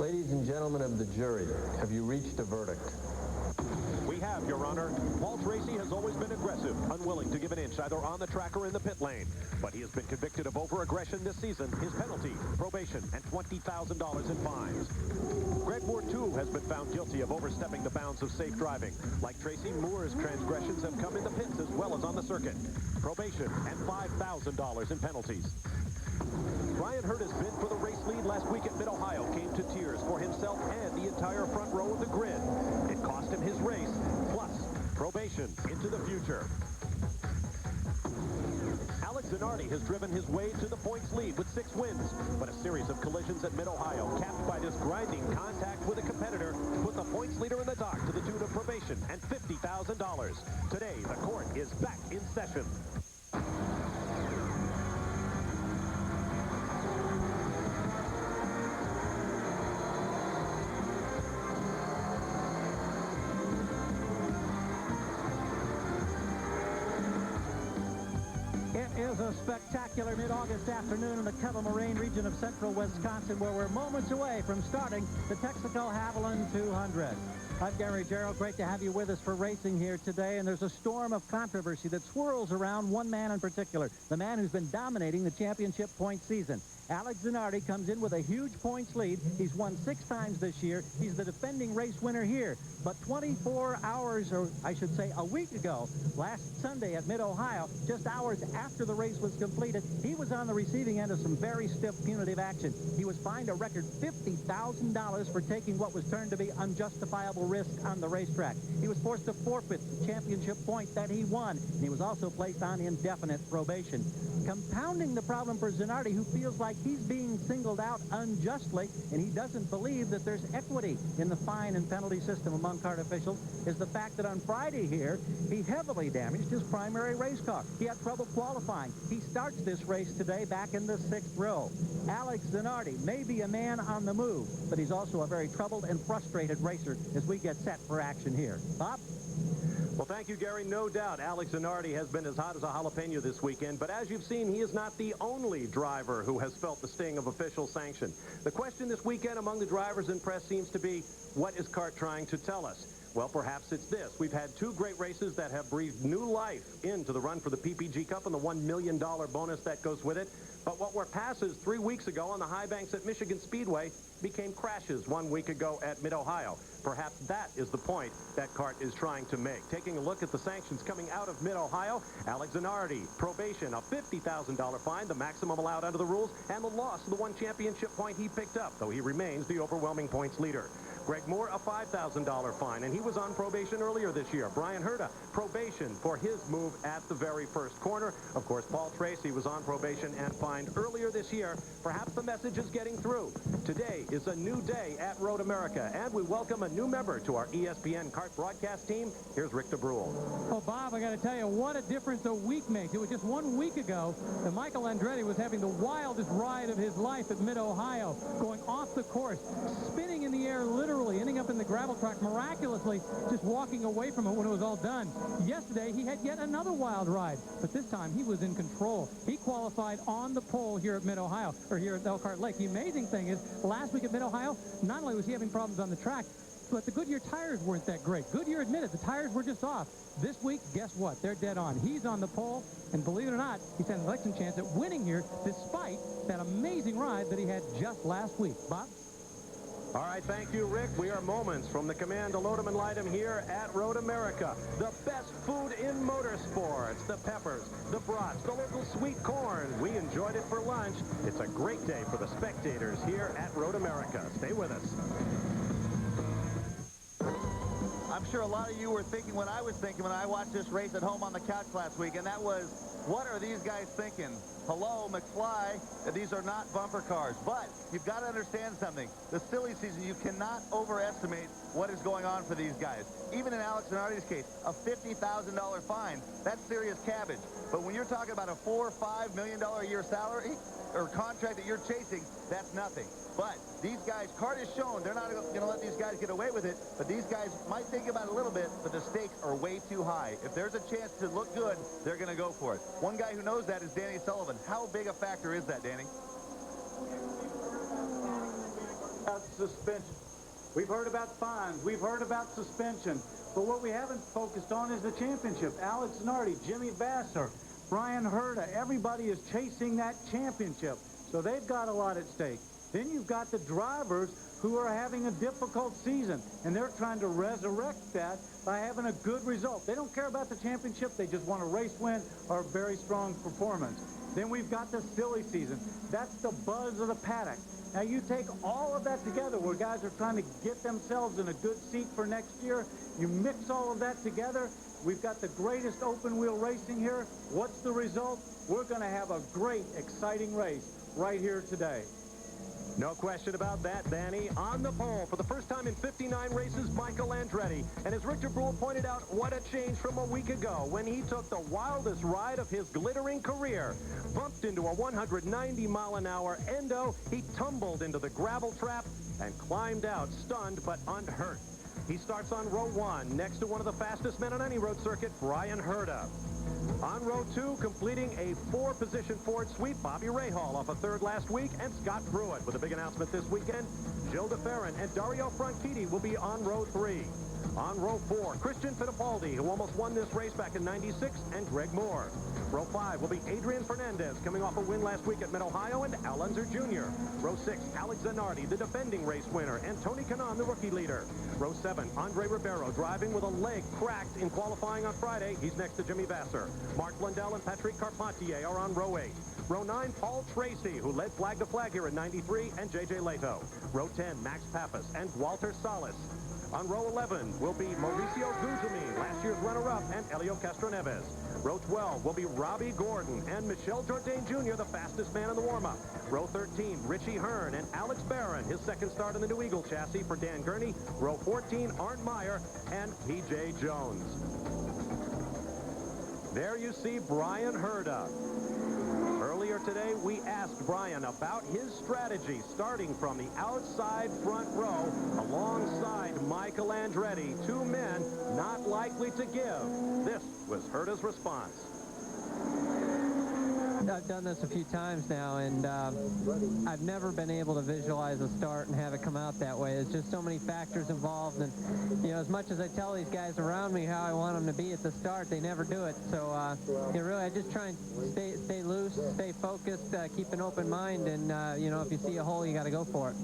Ladies and gentlemen of the jury, have you reached a verdict? We have, Your Honor. Paul Tracy has always been aggressive, unwilling to give an inch either on the track or in the pit lane. But he has been convicted of over-aggression this season. His penalty, probation, and $20,000 in fines. Greg Moore, too, has been found guilty of overstepping the bounds of safe driving. Like Tracy, Moore's transgressions have come in the pits as well as on the circuit. Probation and $5,000 in penalties. Brian Herta's bid for the race lead last week at Mid-Ohio came to tears for himself and the entire front row of the grid. It cost him his race, plus probation into the future. Alex Zanardi has driven his way to the points lead with 6 wins, but a series of collisions at Mid-Ohio, capped by this grinding contact with a competitor, put the points leader in the dock to the tune of probation and $50,000. Today, the court is back in session. Is a spectacular mid-August afternoon in the Kettle Moraine region of central Wisconsin, where we're moments away from starting the Texaco Havoline 200. I'm Gary Gerald. Great to have you with us for racing here today. And there's a storm of controversy that swirls around one man in particular, the man who's been dominating the championship point season. Alex Zanardi comes in with a huge points lead. He's won 6 times this year. He's the defending race winner here. But 24 hours, or I should say a week ago, last Sunday at Mid-Ohio, just hours after the race was completed, he was on the receiving end of some very stiff punitive action. He was fined a record $50,000 for taking what was turned to be unjustifiable risk on the racetrack. He was forced to forfeit the championship point that he won, and he was also placed on indefinite probation. Compounding the problem for Zanardi, who feels like he's being singled out unjustly, and he doesn't believe that there's equity in the fine and penalty system among kart officials, is the fact that on Friday here, he heavily damaged his primary race car. He had trouble qualifying. He starts this race today back in the 6th row. Alex Zanardi may be a man on the move, but he's also a very troubled and frustrated racer as we get set for action here. Bob? Well, thank you, Gary. No doubt Alex Zanardi has been as hot as a jalapeno this weekend, but as you've seen, he is not the only driver who has felt the sting of official sanction. The question this weekend among the drivers and press seems to be, what is CART trying to tell us? Well, perhaps it's this. We've had 2 great races that have breathed new life into the run for the PPG Cup and the $1 million bonus that goes with it. But what were passes 3 weeks ago on the high banks at Michigan Speedway became crashes 1 week ago at Mid-Ohio. Perhaps that is the point that CART is trying to make. Taking a look at the sanctions coming out of Mid-Ohio, Alex Zanardi, probation, a $50,000 fine, the maximum allowed under the rules, and the loss of the 1 championship point he picked up, though he remains the overwhelming points leader. Greg Moore, a $5,000 fine, and he was on probation earlier this year. Brian Herta, probation for his move at the very first corner. Of course, Paul Tracy was on probation and fined earlier this year. Perhaps the message is getting through. Today is a new day at Road America, and we welcome a new member to our ESPN CART broadcast team. Here's Rick DeBrule. Oh, Bob, I got to tell you, what a difference a week makes. It was just 1 week ago that Michael Andretti was having the wildest ride of his life at Mid-Ohio, going off the course, spinning in the air literally, ending up in the gravel track, miraculously just walking away from it when it was all done. Yesterday, he had yet another wild ride, but this time he was in control. He qualified on the pole here at Mid-Ohio, or here at Elkhart Lake. The amazing thing is, last week at Mid-Ohio, not only was he having problems on the track, but the Goodyear tires weren't that great. Goodyear admitted the tires were just off. This week, guess what? They're dead on. He's on the pole, and believe it or not, he's had an election chance at winning here despite that amazing ride that he had just last week. Bob? All right, thank you, Rick. We are moments from the command to load 'em and light 'em here at Road America. The best food in motorsports, the peppers, the brats, the local sweet corn. We enjoyed it for lunch. It's a great day for the spectators here at Road America. Stay with us. I'm sure a lot of you were thinking what I was thinking when I watched this race at home on the couch last week, and that was, what are these guys thinking? Hello, McFly, these are not bumper cars. But you've got to understand something. The silly season, you cannot overestimate what is going on for these guys. Even in Alex Zanardi's case, a $50,000 fine, that's serious cabbage. But when you're talking about a $4 or $5 million a year salary or contract that you're chasing, that's nothing. But these guys, CART has shown they're not going to let these guys get away with it, but these guys might think about it a little bit, but the stakes are way too high. If there's a chance to look good, they're going to go for it. One guy who knows that is Danny Sullivan. How big a factor is that, Danny? suspension. We've heard about fines. We've heard about suspension. But what we haven't focused on is the championship. Alex Nardi, Jimmy Vasser, Brian Herta, everybody is chasing that championship. So they've got a lot at stake. Then you've got the drivers who are having a difficult season, and they're trying to resurrect that by having a good result. They don't care about the championship. They just want a race win or a very strong performance. Then we've got the silly season. That's the buzz of the paddock. Now you take all of that together where guys are trying to get themselves in a good seat for next year. You mix all of that together. We've got the greatest open wheel racing here. What's the result? We're going to have a great, exciting race right here today. No question about that, Danny. On the pole for the first time in 59 races, Michael Andretti. And as Richard Brule pointed out, what a change from a week ago when he took the wildest ride of his glittering career. Bumped into a 190-mile-an-hour endo, he tumbled into the gravel trap and climbed out, stunned but unhurt. He starts on row 1, next to one of the fastest men on any road circuit, Brian Herta. On row 2, completing a 4-position Ford sweep, Bobby Rahal off a 3rd last week, and Scott Pruitt with a big announcement this weekend. Gilles de Ferran and Dario Franchitti will be on row 3. On row 4, Christian Fittipaldi, who almost won this race back in '96, and Greg Moore. Row 5 will be Adrian Fernandez, coming off a win last week at Mid-Ohio, and Al Unser Jr. Row 6, Alex Zanardi, the defending race winner, and Tony Kanaan, the rookie leader. Row 7, Andre Ribeiro, driving with a leg cracked in qualifying on Friday. He's next to Jimmy Vasser. Mark Blundell and Patrick Carpentier are on row 8. Row 9, Paul Tracy, who led flag to flag here in '93, and J.J. Leto. Row 10, Max Pappas and Walter Salas. On row 11 will be Mauricio Guzman, last year's runner-up, and Elio Castroneves. Row 12 will be Robbie Gordon and Michel Jourdain Jr., the fastest man in the warm-up. Row 13, Richie Hearn and Alex Barron, his second start in the New Eagle chassis for Dan Gurney. Row 14, Arndt Meyer and P.J. Jones. There you see Brian Herta. Earlier today, we asked Brian about his strategy, starting from the outside front row alongside Michael Andretti, 2 men not likely to give. This was Herta's response. I've done this a few times now, and I've never been able to visualize a start and have it come out that way. There's just so many factors involved, and you know, as much as I tell these guys around me how I want them to be at the start, they never do it. So really, I just try and stay loose, stay focused, keep an open mind, and you know, if you see a hole, you got to go for it.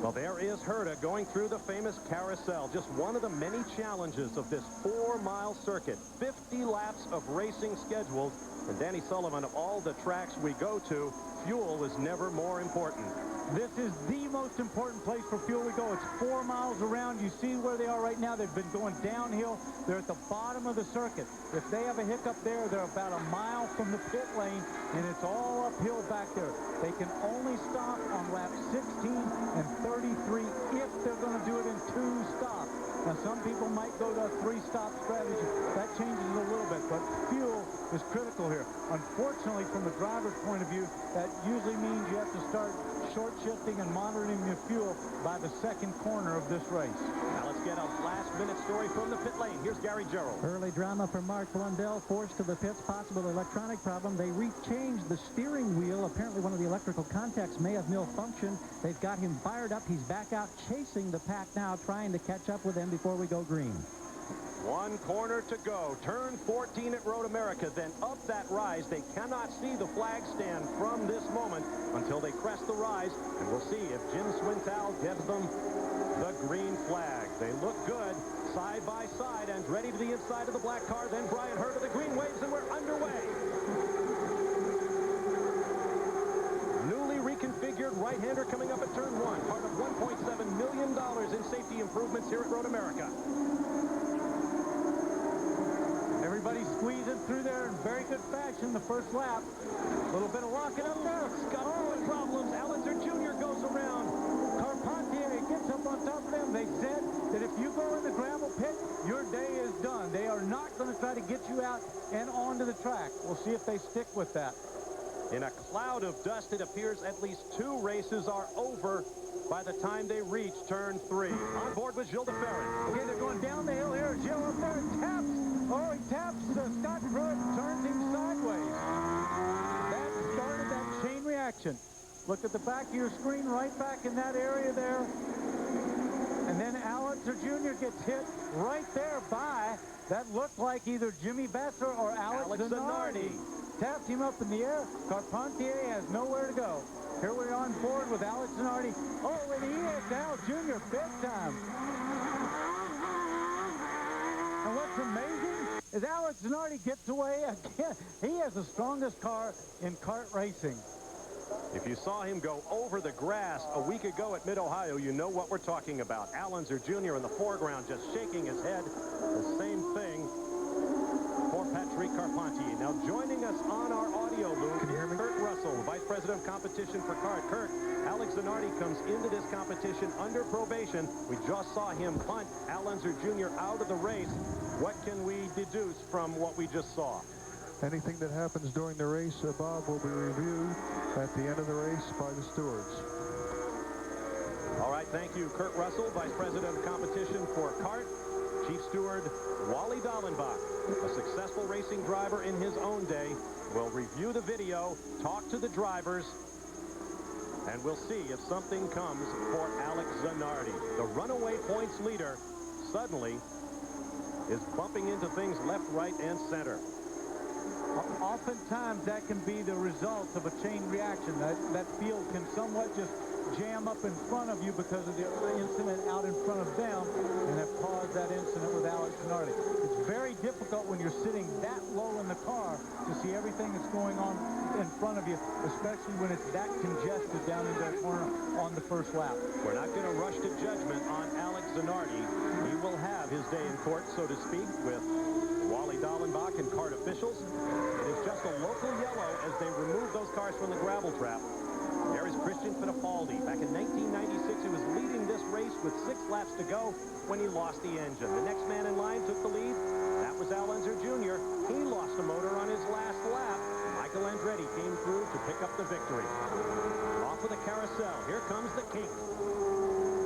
Well, there is Herta going through the famous carousel, just one of the many challenges of this 4-mile circuit. 50 laps of racing scheduled, and Danny Sullivan, of all the tracks we go to, fuel is never more important. This is the most important place for fuel we go. It's 4 miles around. You see where they are right now. They've been going downhill. They're at the bottom of the circuit. If they have a hiccup there, they're about a mile from the pit lane, and it's all uphill back there. They can only stop on laps 16 and 33 if they're going to do it in 2 stops. Now, some people might go to a 3-stop strategy. That changes a little bit, but fuel is critical here. Unfortunately, from the driver's point of view, that usually means you have to start short shifting and monitoring your fuel by the 2nd corner of this race. Now let's get a last-minute story from the pit lane. Here's Gary Gerald. Early drama for Mark Blundell, forced to the pits, possible electronic problem. They rechanged the steering wheel. Apparently one of the electrical contacts may have malfunctioned. They've got him fired up. He's back out chasing the pack now, trying to catch up with them before we go green. 1 corner to go. Turn 14 at Road America. Then up that rise. They cannot see the flag stand from this moment until they crest the rise. And we'll see if Jim Swintal gives them the green flag. They look good side by side. And ready to the inside of the black car. Then Brian Herta, the green waves, and we're underway. Newly reconfigured right-hander coming up at turn 1. Part of $1.7 million in safety improvements here at Road America. Everybody squeezing through there in very good fashion the first lap. A little bit of locking up there. Scott Pruitt problems. Al Unser Jr. goes around. Carpentier gets up on top of them. They said that if you go in the gravel pit, your day is done. They are not going to try to get you out and onto the track. We'll see if they stick with that. In a cloud of dust, it appears at least 2 races are over by the time they reach turn 3. On board with Gilles de Ferran. Okay, they're going down the hill here. Gilles up there taps. Oh, he taps Scott Pruitt, turns him sideways. That started that chain reaction. Look at the back of your screen, right back in that area there. And then Alex Jr. gets hit right there by, that looked like either Jimmy Vasser or Alex Zanardi. Tapped him up in the air. Carpentier has nowhere to go. Here we're on board with Alex Zanardi. Oh, and he hits Al Jr. big time. And what's amazing is Alex Zanardi gets away again. He has the strongest car in kart racing. If you saw him go over the grass a week ago at Mid-Ohio, you know what we're talking about. Alonso Jr. in the foreground just shaking his head. The same thing for Patrick Carpentier. Now joining us on our audio loop, can you hear me? Kurt Russell, Vice President of Competition for Kart. Kurt, Alex Zanardi comes into this competition under probation. We just saw him punt Alonso Jr. out of the race. What can we deduce from what we just saw? Anything that happens during the race, Bob, will be reviewed at the end of the race by the stewards. All right, thank you, Kurt Russell, Vice President of Competition for Kart. Chief Steward Wally Dallenbach, a successful racing driver in his own day, will review the video, talk to the drivers, and we'll see if something comes for Alex Zanardi. The runaway points leader suddenly is bumping into things left, right, and center. Oftentimes that can be the result of a chain reaction. That field can somewhat just jam up in front of you because of the incident out in front of them and have caused that incident with Alex Zanardi. It's very difficult when you're sitting that low in the car to see everything that's going on in front of you, especially when it's that congested down in that corner on the first lap. We're not going to rush to judgment on Alex Zanardi. He will have his day in court, so to speak, with Wally Dallenbach and kart officials. It is just a local yellow as they remove those cars from the gravel trap. There is Christian Fittipaldi. Back in 1996, he was leading this race with 6 laps to go when he lost the engine. The next man in line took the lead. That was Alonso Jr. He lost the motor on his last lap. Michael Andretti came through to pick up the victory. Off with the carousel. Here comes the king.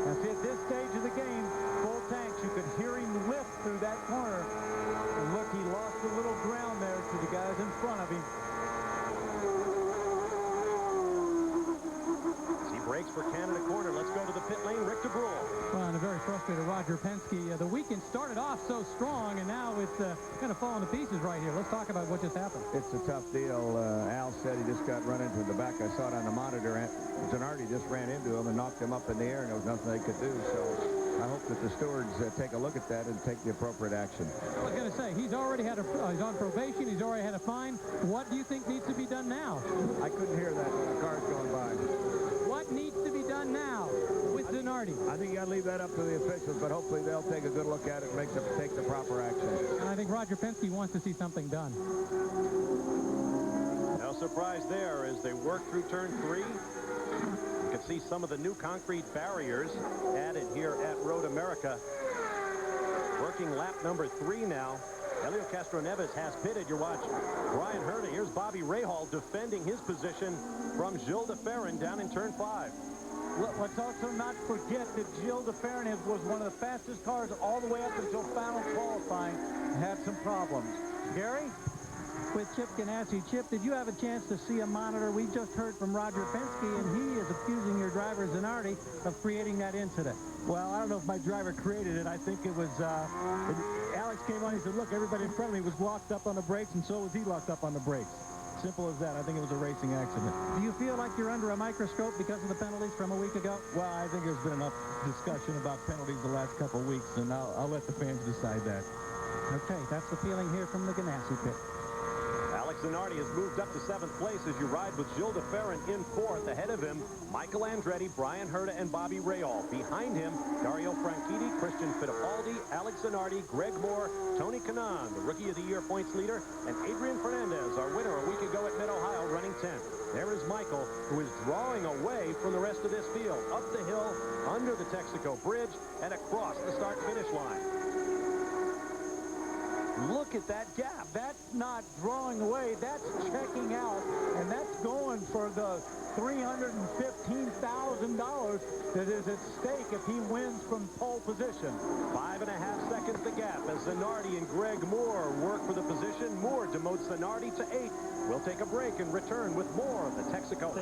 Now see, at this stage of the game, full tanks, you could hear him lift through that corner. And look, he lost a little ground there to the guys in front of him. Brakes for Canada corner. Let's go to the pit lane. Rick DeBrule. Well, and a very frustrated Roger Penske. The weekend started off so strong, and now it's kind of falling to pieces right here. Let's talk about what just happened. It's a tough deal. Al said he just got run into the back. I saw it on the monitor. Zanardi just ran into him and knocked him up in the air, and there was nothing they could do. So I hope that the stewards take a look at that and take the appropriate action. I was going to say, he's already had he's on probation. He's already had a fine. What do you think needs to be done now? I couldn't hear that when the car's going by. What needs to be done now with Zanardi? I think you got to leave that up to the officials, but hopefully they'll take a good look at it and take the proper action. And I think Roger Penske wants to see something done. No surprise there as they work through turn 3. You can see some of the new concrete barriers added here at Road America. Working lap number 3 now. Helio Castroneves has pitted. Your watch. Brian Herta. Here's Bobby Rahal defending his position from Gilles de Ferran down in turn 5. Let's also not forget that Gilles de Ferran was one of the fastest cars all the way up until final qualifying and had some problems. Gary? With Chip Ganassi. Chip, did you have a chance to see a monitor? We just heard from Roger Penske, and he is accusing your driver Zanardi of creating that incident. Well, I don't know if my driver created it. I think it was, Alex came on, he said, look, everybody in front of me was locked up on the brakes, and so was he locked up on the brakes. Simple as that. I think it was a racing accident. Do you feel like you're under a microscope because of the penalties from a week ago? Well, I think there's been enough discussion about penalties the last couple of weeks, and I'll let the fans decide that. Okay, that's the feeling here from the Ganassi pit. Alex Zanardi has moved up to 7th place as you ride with Gilles de Ferran in 4th. Ahead of him, Michael Andretti, Brian Herta, and Bobby Rahal. Behind him, Dario Franchitti, Christian Fittipaldi, Alex Zanardi, Greg Moore, Tony Kanaan, the Rookie of the Year points leader, and Adrian Fernandez, our winner a week ago at Mid-Ohio, running 10th. There is Michael, who is drawing away from the rest of this field. Up the hill, under the Texaco Bridge, and across the start-finish line. Look at that gap. That's not drawing away. That's checking out, and that's going for the $315,000 that is at stake if he wins from pole position. 5.5 seconds the gap as Zanardi and Greg Moore work for the position. Moore demotes Zanardi to 8th. We'll take a break and return with more of the Texaco.